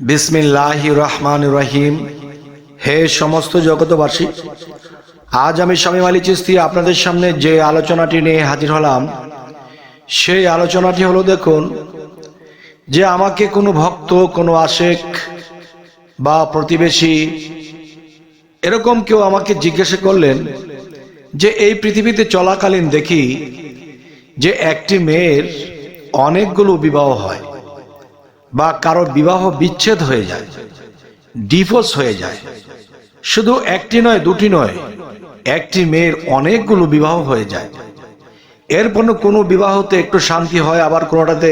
বিসমিল্লাহির রহমানির রহিম। হে সমস্ত জগতবাসী, আজ আমি শামীম আলী চিশতি আপনাদের সামনে যে আলোচনাটি নিয়ে হাজির হলাম, সেই আলোচনাটি হলো, দেখুন, যে আমাকে কোনো ভক্ত, কোনো আশেক বা প্রতিবেশী এরকম কেউ আমাকে জিজ্ঞাসা করলেন যে এই পৃথিবীতে চলাকালীন দেখি যে একটি মেয়ের অনেকগুলো বিবাহ হয় বা কারো বিবাহ বিচ্ছেদ হয়ে যায়, ডিভোর্স হয়ে যায়। শুধু একটি নয়, দুটি নয়, একটি মেয়ের অনেকগুলো বিবাহ হয়ে যায়। এরপর কোনো বিবাহতে একটু শান্তি হয়, আবার কোনোটাতে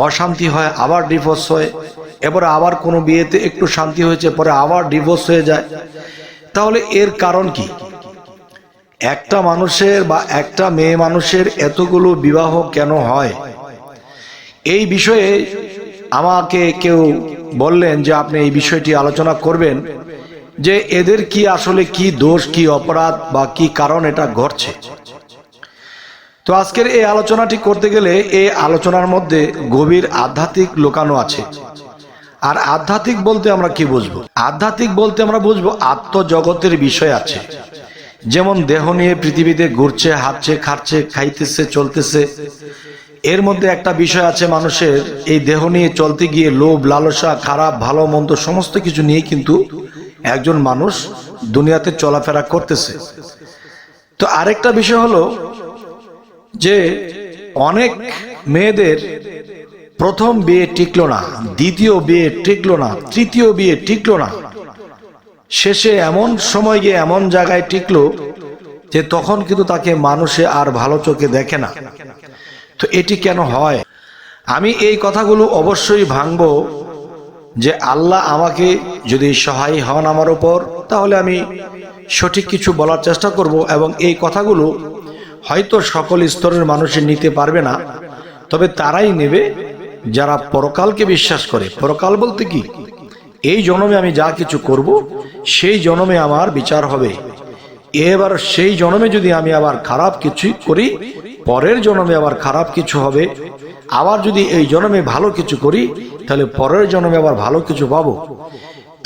অশান্তি হয়, আবার ডিভোর্স হয়। এবারে আবার কোনো বিয়েতে একটু শান্তি হয়েছে, পরে আবার ডিভোর্স হয়ে যায়। তাহলে এর কারণ কি? একটা মানুষের বা একটা মেয়ে মানুষের এতগুলো বিবাহ কেন হয়? এই বিষয়ে আমাকে কেউ বললেন যে আপনি এই বিষয়টি আলোচনা করবেন, যে এদের কি আসলে কি দোষ, কি অপরাধ বা কি কারণ এটা ঘটছে। তো আজকের এই আলোচনাটি করতে গেলে এই আলোচনার মধ্যে গভীর আধ্যাত্মিক লুকানো আছে। আর আধ্যাত্মিক বলতে আমরা কি বুঝবো? আধ্যাত্মিক বলতে আমরা বুঝবো আত্মজগতের বিষয় আছে। যেমন দেহ নিয়ে পৃথিবীতে ঘুরছে, হাঁটছে, খাচ্ছে, খাইতেছে, চলতেছে। এর মধ্যে একটা বিষয় আছে মানুষের, এই দেহ নিয়ে চলতে গিয়ে লোভ, লালসা, খারাপ, ভালো, মন্দ সমস্ত কিছু নিয়ে কিন্তু একজন মানুষ দুনিয়াতে চলাফেরা করতেছে। তো আরেকটা বিষয় হলো যে অনেক মেয়েদের প্রথম বিয়ে টিকলো না, দ্বিতীয় বিয়ে টিকলো না, তৃতীয় বিয়ে টিকলো না, শেষে এমন সময় গিয়ে এমন জায়গায় টিকলো যে তখন কিন্তু তাকে মানুষে আর ভালো চোখে দেখে না। তো এটি কেন হয়? আমি এই কথাগুলো অবশ্যই ভাঙবো, যে আল্লাহ আমাকে যদি সহায় হন আমার উপর, তাহলে আমি সঠিক কিছু বলার চেষ্টা করব। এবং এই কথাগুলো হয়তো সকল স্তরের মানুষের নিতে পারবে না, তবে তারাই নেবে যারা পরকালকে বিশ্বাস করে। পরকাল বলতে কি? এই জন্মে আমি যা কিছু করব সেই জন্মে আমার বিচার হবে। এবার সেই জন্মে যদি আমি আবার খারাপ কিছু করি, পরের জন্মে আবার খারাপ কিছু হবে। আবার যদি এই জন্মে ভালো কিছু করি, তাহলে পরের জন্মে আবার ভালো কিছু পাবো।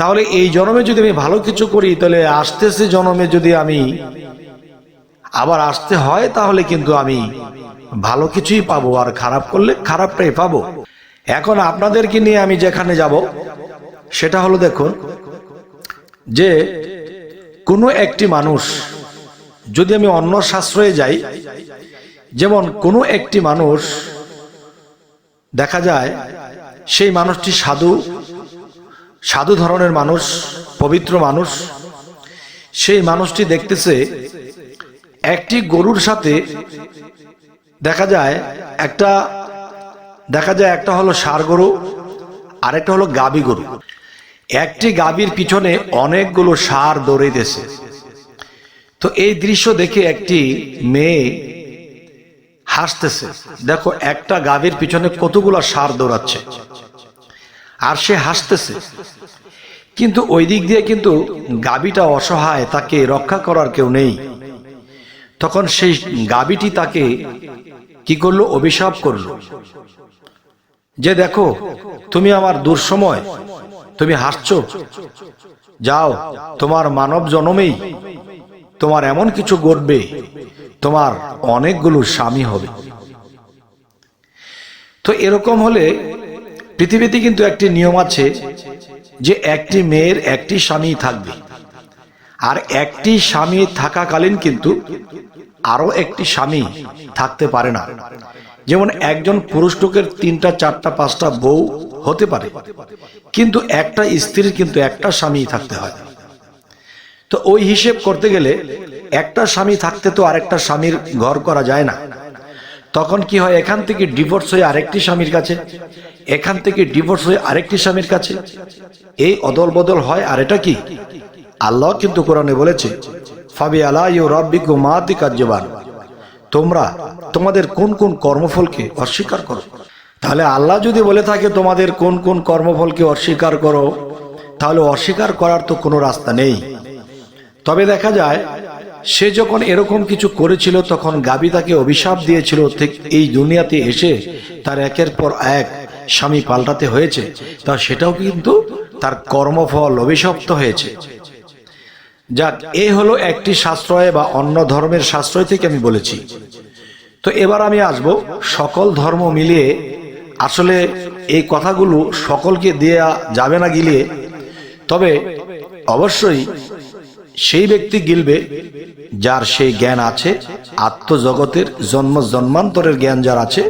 তাহলে এই জন্মে যদি আমি ভালো কিছু করি, তাহলে আসতেছে জন্মে যদি আমি আবার আসতে হয়, তাহলে কিন্তু আমি ভালো কিছুই পাবো, আর খারাপ করলে খারাপটাই পাবো। এখন আপনাদেরকে নিয়ে আমি যেখানে যাব সেটা হলো, দেখুন, যে কোনো একটি মানুষ যদি আমি অন্য শাস্ত্রে যাই, যেমন কোনো একটি মানুষ দেখা যায় সেই মানুষটি সাধু ধরনের মানুষ, পবিত্র মানুষ। সেই মানুষটি দেখতেছে একটি গরুর সাথে দেখা যায় একটা হলো ষাঁড় গরু, আরেকটা হলো গাভী গরু। একটি গাভীর পিছনে অনেকগুলো ষাঁড় দৌড়াইতেছে। তো এই দৃশ্য দেখে একটি মেয়ে হাসতেছে। দেখো, একটা গাভীর পিছনে কতগুলো ষাঁড় দৌড়াচ্ছে, আর সে হাসতেছে। কিন্তু ওই দিক দিয়ে কিন্তু গাভীটা অসহায়, তাকে রক্ষা করার কেউ নেই। তখন সেই গাভীটি তাকে কি করলো? অভিশাপ করলো, যে দেখো, তুমি আমার দুঃসময় তুমি হাসছো, যাও, তোমার মানব জন্মেই তোমার এমন কিছু ঘটবে, তোমার অনেকগুলো স্বামী হবে। তো এরকম হলে পৃথিবীতে কিন্তু একটি নিয়ম আছে যে একটি মেয়ের একটি স্বামী থাকবে, আর একটি স্বামী থাকাকালীন কিন্তু আরো একটি স্বামী থাকতে পারে না। যেমন একজন পুরুষ লোকের 3টা, 4টা, 5টা বউ হতে পারে, কিন্তু একটা স্ত্রীর কিন্তু একটা স্বামী থাকতে হয়। তো ওই হিসেব করতে গেলে একটা স্বামী থাকতে তো আরেকটা স্বামীর ঘর করা যায় না। তখন কি হয়? এখান থেকে ডিভোর্স হয়ে আরেকটি স্বামীর কাছে, এখান থেকে ডিভোর্স হয়ে আরেকটি স্বামীর কাছে, এই অদল বদল হয়। আর এটা কি? আল্লাহ কিন্তু কোরআনে বলেছে, ফাবি আলাই রাব্বিকুমা তুকাজ্জিবান, তোমরা তোমাদের কোন কোন কর্মফলকে অস্বীকার করো। তাহলে আল্লাহ যদি বলে থাকে তোমাদের কোন কোন কর্মফলকে অস্বীকার করো, তাহলে অস্বীকার করার তো কোনো রাস্তা নেই। তবে দেখা যায় সে যখন এরকম কিছু করেছিল, তখন গাভী তাকে অভিশাপ দিয়েছিল, ঠিক এই দুনিয়াতে এসে তার একের পর এক স্বামী পাল্টাতে হয়েছে, তা সেটাও কিন্তু তার কর্মফল অভিশপ্ত হয়েছে। যাক, এই হলো একটি শাস্ত্রয় বা অন্য ধর্মের শাস্ত্রয় থেকে আমি বলেছি। তো এবার আমি আসব সকল ধর্ম মিলিয়ে, আসলে এই কথাগুলো সকলকে দেয়া যাবে না গিলিয়ে, তবে অবশ্যই সেই ব্যক্তি গিলবে যার সেই জ্ঞান আছে, আত্মজগতের জন্ম জন্মান্তরের জ্ঞান যার আছে,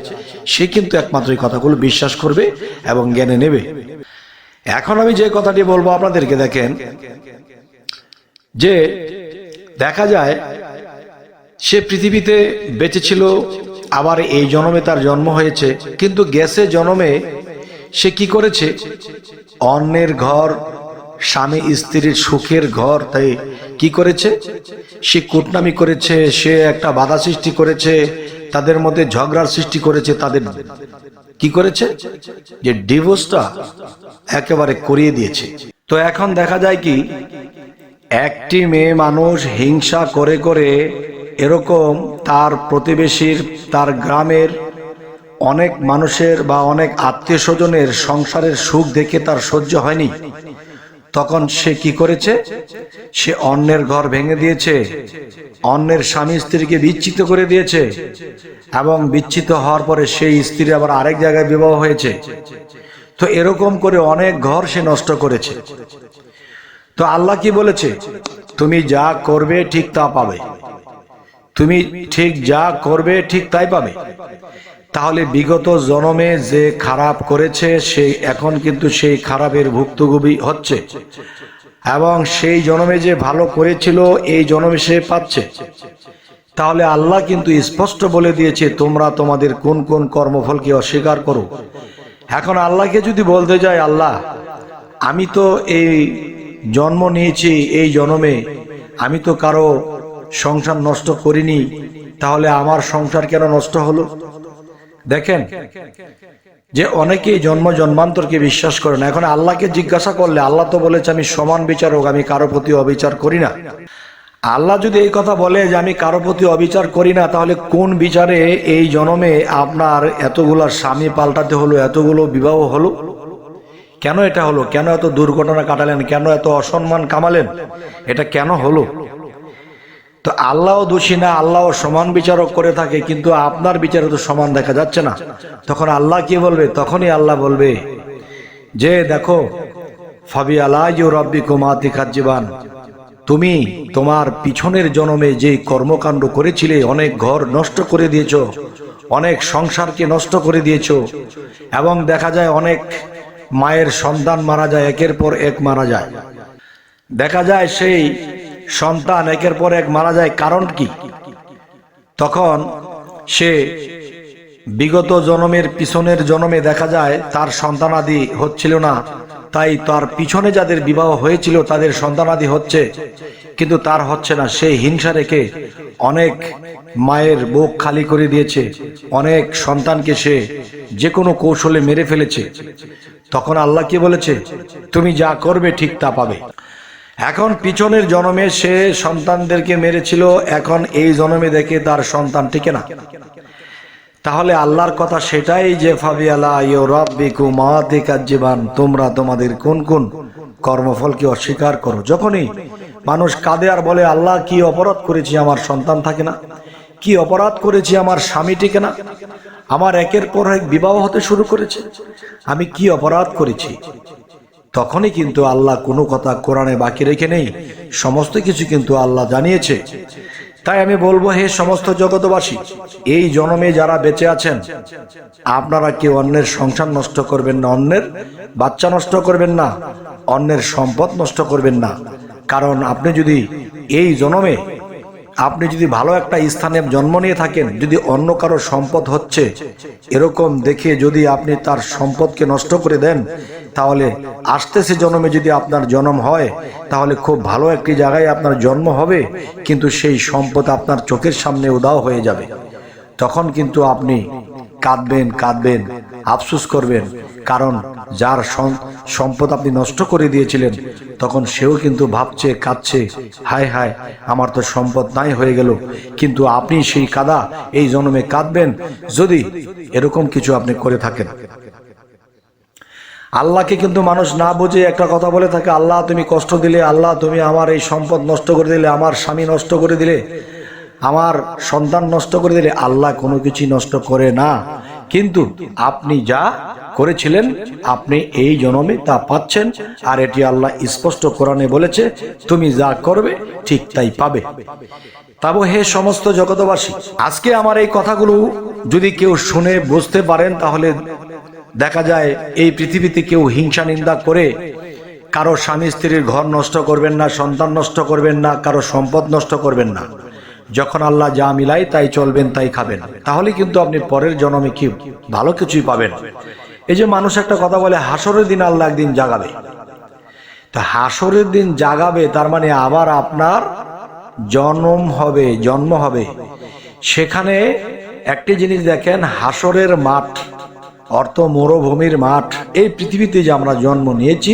সে কিন্তু একমাত্র এই কথাগুলো বিশ্বাস করবে এবং জ্ঞানে নেবে। এখন আমি যে কথাটি বলবো আপনাদেরকে, দেখেন যে দেখা যায় সে পৃথিবীতে বেঁচে ছিল, আবার এই জন্মে তার জন্ম হয়েছে, কিন্তু গেছে জন্মে সে কি করেছে, অন্যের ঘর, স্বামী স্ত্রীর সুখের ঘর, তাই কি করেছে, সে কুটনামি করেছে, সে একটা বাধা সৃষ্টি করেছে, তাদের মধ্যে ঝগড়ার সৃষ্টি করেছে, তাদের কি করেছে, যে ডিভোর্সটা একেবারে করিয়ে দিয়েছে। তো এখন দেখা যায় কি, একটি মেয়ে মানুষ হিংসা করে করে এরকম তার প্রতিবেশীর, তার গ্রামের অনেক মানুষের বা অনেক আত্মীয় স্বজনের সংসারের সুখ দেখে তার সহ্য হয়নি, তখন সে কি করেছে, সে অন্যের ঘর ভেঙে দিয়েছে, অন্যের স্বামী স্ত্রীকে বিচ্ছিত করে দিয়েছে, এবং বিচ্ছিত হওয়ার পরে সেই স্ত্রী আবার আরেক জায়গায় বিবাহ হয়েছে। তো এরকম করে অনেক ঘর সে নষ্ট করেছে। তো আল্লাহ কি বলেছে, তুমি যা করবে ঠিক তা পাবে, তুমি ঠিক যা করবে ঠিক তাই পাবে। তাহলে বিগত জন্মে যে খারাপ করেছে সে এখন কিন্তু সেই খারাপের ভুক্তভোগী হচ্ছে, এবং সেই জন্মে যে ভালো করেছিল এই জন্মে সে পাচ্ছে। তাহলে আল্লাহ কিন্তু স্পষ্ট বলে দিয়েছে, তোমরা তোমাদের কোন কোন কর্মফলকে অস্বীকার করো। এখন আল্লাহকে যদি বলতে যায়, আল্লাহ আমি তো এই জন্ম নিয়েছি, এই জন্মে আমি তো কারো সংসার নষ্ট করিনি, তাহলে আমার সংসার কেন নষ্ট হলো? দেখেন যে অনেকেই জন্ম জন্মান্তরকে বিশ্বাস করে না। এখন আল্লাহকে জিজ্ঞাসা করলে, আল্লাহ তো বলেছে আমি সমান বিচারক, আমি কারো প্রতি অবিচার করি না। আল্লাহ যদি এই কথা বলে যে আমি কারো প্রতি অবিচার করি না, তাহলে কোন বিচারে এই জন্মে আপনার এতগুলা স্বামী পাল্টাতে হলো, এতগুলো বিবাহ হলো? কেন এটা হলো? কেন এত দুর্ঘটনা কাটালেন? কেন এত অসম্মান কামালেন? এটা কেন হলো? তো আল্লাহও দোষী না, আল্লাহও সমান বিচারক করে থাকে, কিন্তু আপনার বিচারে তো সমান দেখা যাচ্ছে না। তখন আল্লাহ কি বলবে? তখনই আল্লাহ বলবে যে দেখো, ফাবি আলাই রব্বিকুম আতিকাজ্জিবান, তুমি তোমার পিছনের জন্মে যে কর্মকাণ্ড করেছিলে, অনেক ঘর নষ্ট করে দিয়েছো, অনেক সংসারকে নষ্ট করে দিয়েছো, এবং দেখা যায় অনেক মায়ের সন্তান মারা যায়, একের পর এক মারা যায়। দেখা যায় সেই সন্তান একের পর এক মারা যায়, কারণ কি? তখন সে বিগত জন্মের পিছনের জন্মে দেখা যায় তার সন্তানাদি হচ্ছিল না, তাই তার পিছনে যাদের বিবাহ হয়েছিল তাদের সন্তানাদি হচ্ছে, কিন্তু তার হচ্ছে না। সেই হিংসা রেখে অনেক মায়ের বুক খালি করে দিয়েছে, অনেক সন্তানকে সে যে কোনো কৌশলে মেরে ফেলেছে। তখন আল্লাহ কি বলেছে? তুমি যা করবে ঠিক তা পাবে। এখন পিছনের জন্মে সে সন্তানদেরকে মেরেছিল, এখন এই জন্মে দেখে তার সন্তান টিকে না। তাহলে আল্লাহর কথা সেটাই যে ফাবি আলা রাব্বিকুম আতিকাজ্জিবান, তোমরা তোমাদের কোন কোন কর্মফলকে অস্বীকার করো। যখনই মানুষ কাঁদে আর বলে, আল্লাহ কি অপরাধ করেছি আমার সন্তান থাকে না, কি অপরাধ করেছি আমার স্বামী টিকে না, আমার একের পর এক বিবাহ হতে শুরু করেছে, আমি কি অপরাধ করেছি, তখনই কিন্তু আল্লাহ কোনো কথা কোরআনে বাকি রেখে নেই, সমস্ত কিছু কিন্তু আল্লাহ জানিয়েছে। তাই আমি বলবো, হে সমস্ত জগতবাসী, এই জন্মে যারা বেঁচে আছেন, আপনারা কেউ অন্যের সংসার নষ্ট করবেন না, অন্যের বাচ্চা নষ্ট করবেন না, অন্যের সম্পদ নষ্ট করবেন না। কারণ আপনি যদি এই জন্মে আপনি যদি ভালো একটা স্থানে জন্ম নিয়ে থাকেন, যদি অন্য কারো সম্পদ হচ্ছে এরকম দেখে যদি আপনি তার সম্পদকে নষ্ট করে দেন, তাহলে আসতেছে জন্মে যদি আপনার জন্ম হয়, তাহলে খুব ভালো একটি জায়গায় আপনার জন্ম হবে, কিন্তু সেই সম্পদ আপনার চোখের সামনে উধাও হয়ে যাবে। তখন কিন্তু আপনি কাঁদবেন কাঁদবেন, আফসোস করবেন, কারণ যার সম্পদ আপনি নষ্ট করে দিয়েছিলেন, তখন সেও কিন্তু ভাবছে, কাঁদছে, হায় হায় আমার তো সম্পদ নাই হয়ে গেল। কিন্তু আপনি সেই কাঁদা এই জন্মে কাঁদবেন যদি এরকম কিছু আপনি করে থাকেন। আল্লাহকে কিন্তু মানুষ না বুঝে একটা কথা বলে থাকে, আল্লাহ তুমি কষ্ট দিলে, আল্লাহ তুমি আমার এই সম্পদ নষ্ট করে দিলে, আমার স্বামী নষ্ট করে দিলে, আমার সন্তান নষ্ট করে দিলে। আল্লাহ কোনো কিছুই নষ্ট করে না, কিন্তু আপনি যা করেছিলেন আপনি এই জন্মে তা পাচ্ছেন। আর এটি আল্লাহ স্পষ্ট কোরআনে বলেছে, তুমি যা করবে ঠিক তাই পাবে। তবে হে সমস্ত জগতবাসী, আজকে আমার এই কথাগুলো যদি কেউ শুনে বুঝতে পারেন, তাহলে দেখা যায় এই পৃথিবীতে কেউ হিংসা নিন্দা করে কারো স্বামী স্ত্রীর ঘর নষ্ট করবেন না, সন্তান নষ্ট করবেন না, কারো সম্পদ নষ্ট করবেন না। যখন আল্লাহ যা মিলাই তাই চলবেন, তাই খাবেন, তাহলে কিন্তু আপনি পরের জন্মে কি ভালো কিছুই পাবেন। এই যে মানুষ একটা কথা বলে, হাসরের দিন আল্লাহ একদিন জাগাবে। তা হাসরের দিন জাগাবে তার মানে আবার আপনার জন্ম হবে। সেখানে একটি জিনিস দেখেন, হাসরের মাঠ অর্থ মরুভূমির মাঠ। এই পৃথিবীতে যে আমরা জন্ম নিয়েছি,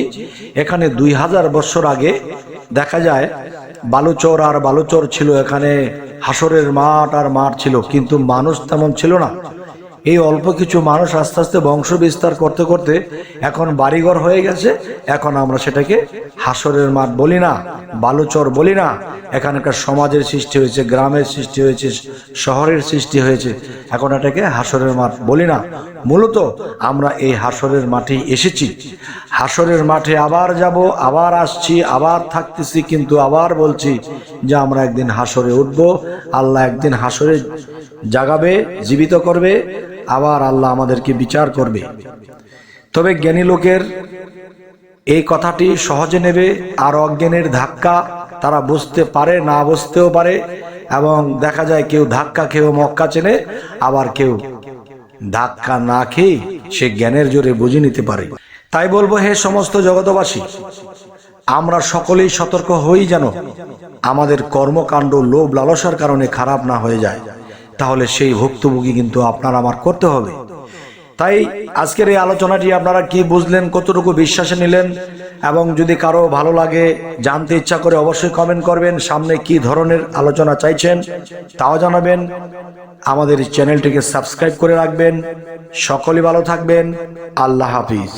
এখানে 2000 বছর আগে দেখা যায় বালুচর আর বালুচর ছিল, এখানে হাসরের মাঠ আর মাঠ ছিল, কিন্তু মানুষ তেমন ছিল না। এই অল্প কিছু মানুষ আস্তে আস্তে বংশ বিস্তার করতে করতে এখন বাড়িঘর হয়ে গেছে। এখন আমরা সেটাকে হাসরের মাঠ বলি না, বালুচর বলি না। এখানকার সমাজের সৃষ্টি হয়েছে, গ্রামের সৃষ্টি হয়েছে, শহরের সৃষ্টি হয়েছে, এখন এটাকে হাসরের মাঠ বলি না। মূলত আমরা এই হাসরের মাঠে এসেছি, হাসরের মাঠে আবার যাব, আবার আসছি, আবার থাকতেছি, কিন্তু আবার বলছি যে আমরা একদিন হাসরে উঠবো। আল্লাহ একদিন হাসরে জাগাবে, জীবিত করবে, আবার আল্লাহ আমাদেরকে বিচার করবে। তবে জ্ঞানী লোকের এই কথাটি সহজে নেবে, আর অজ্ঞানের ধাক্কা তারা বুঝতে পারে, না বুঝতেও পারে। এবং দেখা যায় কেউ ধাক্কা খেয়েও মক্কা চেনে, আবার কেউ ধাক্কা না খেয়ে সে জ্ঞানের জোরে বুঝে নিতে পারে। তাই বলবো, হে সমস্ত জগতবাসী, আমরা সকলেই সতর্ক হই যেন আমাদের কর্মকাণ্ড লোভ লালসার কারণে খারাপ না হয়ে যায়। তাহলে সেই ভুক্তভোগী কিন্তু আপনার আমার করতে হবে। তাই আজকের এই আলোচনাটি আপনারা কি বুঝলেন, কতটুকু বিশ্বাসে নিলেন, এবং যদি কারো ভালো লাগে, জানতে ইচ্ছা করে, অবশ্যই কমেন্ট করবেন। সামনে কি ধরনের আলোচনা চাইছেন তাও জানাবেন। আমাদের চ্যানেলটিকে সাবস্ক্রাইব করে রাখবেন। সকলেই ভালো থাকবেন। আল্লাহ হাফিজ।